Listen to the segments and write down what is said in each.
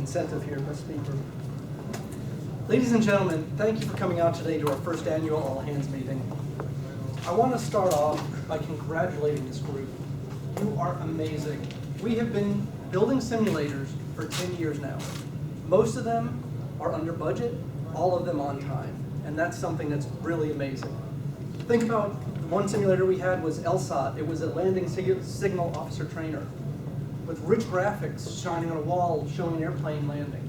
incentive here, the speaker. Ladies and gentlemen, thank you for coming out today to our first annual All Hands meeting. I want to start off by congratulating this group. You are amazing. We have been building simulators for 10 years now. Most of them are under budget, all of them on time, and that's something that's really amazing. Think about one simulator we had was LSOT. It was a landing signal officer trainer with rich graphics shining on a wall showing an airplane landing.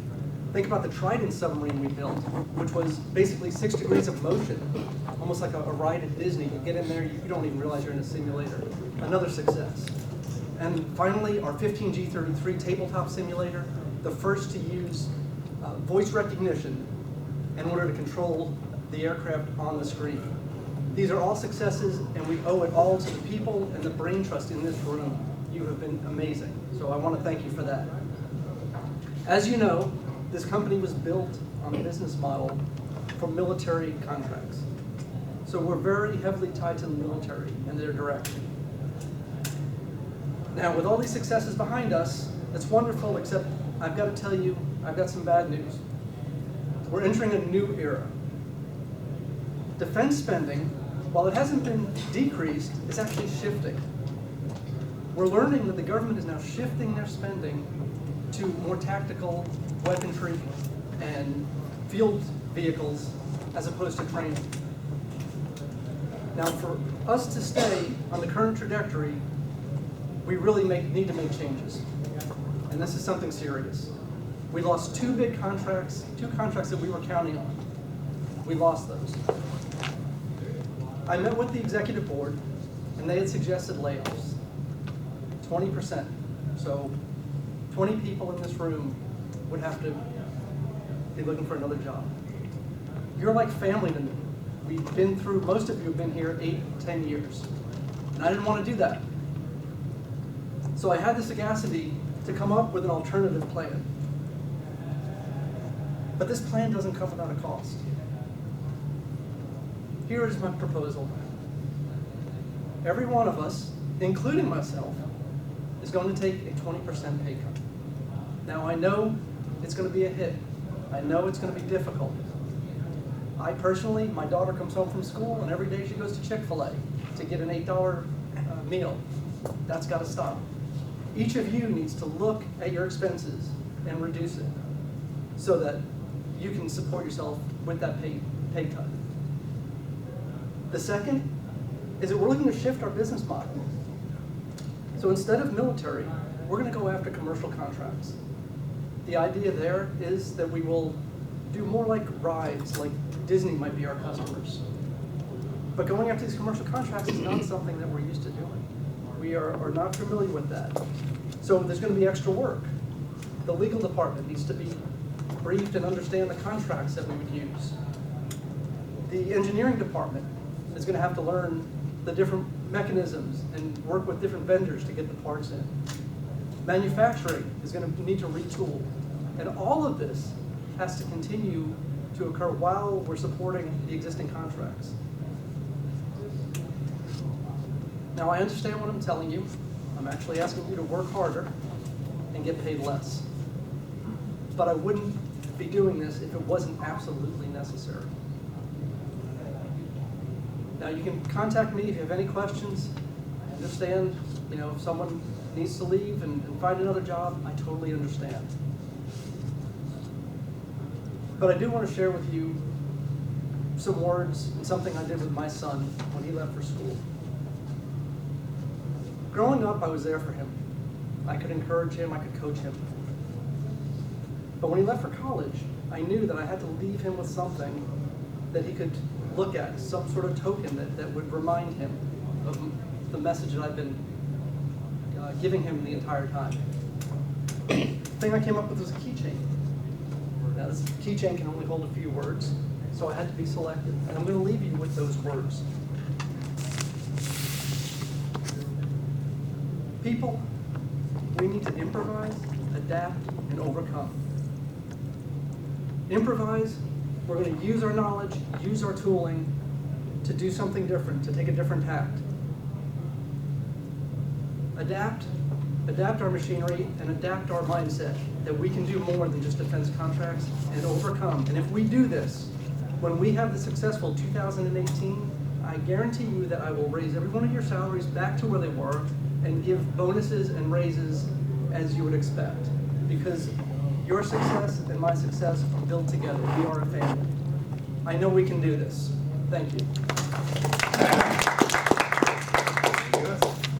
Think about the Trident submarine we built, which was basically 6 degrees of motion, almost like a ride at Disney. You get in there, you don't even realize you're in a simulator. Another success. And finally, our 15G33 tabletop simulator, the first to use voice recognition in order to control the aircraft on the screen. These are all successes, and we owe it all to the people and the brain trust in this room. You have been amazing, so I want to thank you for that. As you know, this company was built on a business model for military contracts. So we're very heavily tied to the military and their direction. Now, with all these successes behind us, it's wonderful, except I've got to tell you, I've got some bad news. We're entering a new era. Defense spending, while it hasn't been decreased, is actually shifting. We're learning that the government is now shifting their spending to more tactical weaponry and field vehicles as opposed to training. Now, for us to stay on the current trajectory, we really need to make changes. And this is something serious. We lost 2 big contracts, 2 contracts that we were counting on. We lost those. I met with the executive board, and they had suggested layoffs, 20%. So 20 people in this room would have to be looking for another job. You're like family to me. We've been through, most of you have been here 8, 10 years. And I didn't want to do that. So I had the sagacity to come up with an alternative plan. But this plan doesn't come without a cost. Here is my proposal. Every one of us, including myself, is going to take a 20% pay cut. Now, I know it's going to be a hit. I know it's going to be difficult. I personally, my daughter comes home from school, and every day she goes to Chick-fil-A to get an $8 meal. That's got to stop. Each of you needs to look at your expenses and reduce it so that you can support yourself with that pay cut. The second is that we're looking to shift our business model. So instead of military, we're going to go after commercial contracts. The idea there is that we will do more like rides, like Disney might be our customers. But going after these commercial contracts is not something that we're used to doing. We are not familiar with that. So there's going to be extra work. The legal department needs to be briefed and understand the contracts that we would use. The engineering department is going to have to learn the different mechanisms and work with different vendors to get the parts in. Manufacturing is going to need to retool. And all of this has to continue to occur while we're supporting the existing contracts. Now, I understand what I'm telling you. I'm actually asking you to work harder and get paid less. But I wouldn't be doing this if it wasn't absolutely necessary. Now, you can contact me if you have any questions. I understand, if someone needs to leave and find another job, I totally understand. But I do want to share with you some words and something I did with my son when he left for school. Growing up, I was there for him. I could encourage him, I could coach him. But when he left for college, I knew that I had to leave him with something that he could look at, some sort of token that would remind him of the message that I've been giving him the entire time. The thing I came up with was a keychain. Now, this keychain can only hold a few words, so I had to be selective. And I'm going to leave you with those words. People, we need to improvise, adapt, and overcome. Improvise, we're going to use our knowledge, use our tooling to do something different, to take a different tact. Adapt, adapt our machinery, and adapt our mindset that we can do more than just defense contracts and overcome. And if we do this, when we have the successful 2018, I guarantee you that I will raise every one of your salaries back to where they were and give bonuses and raises as you would expect. Because your success and my success are built together. We are a family. I know we can do this. Thank you.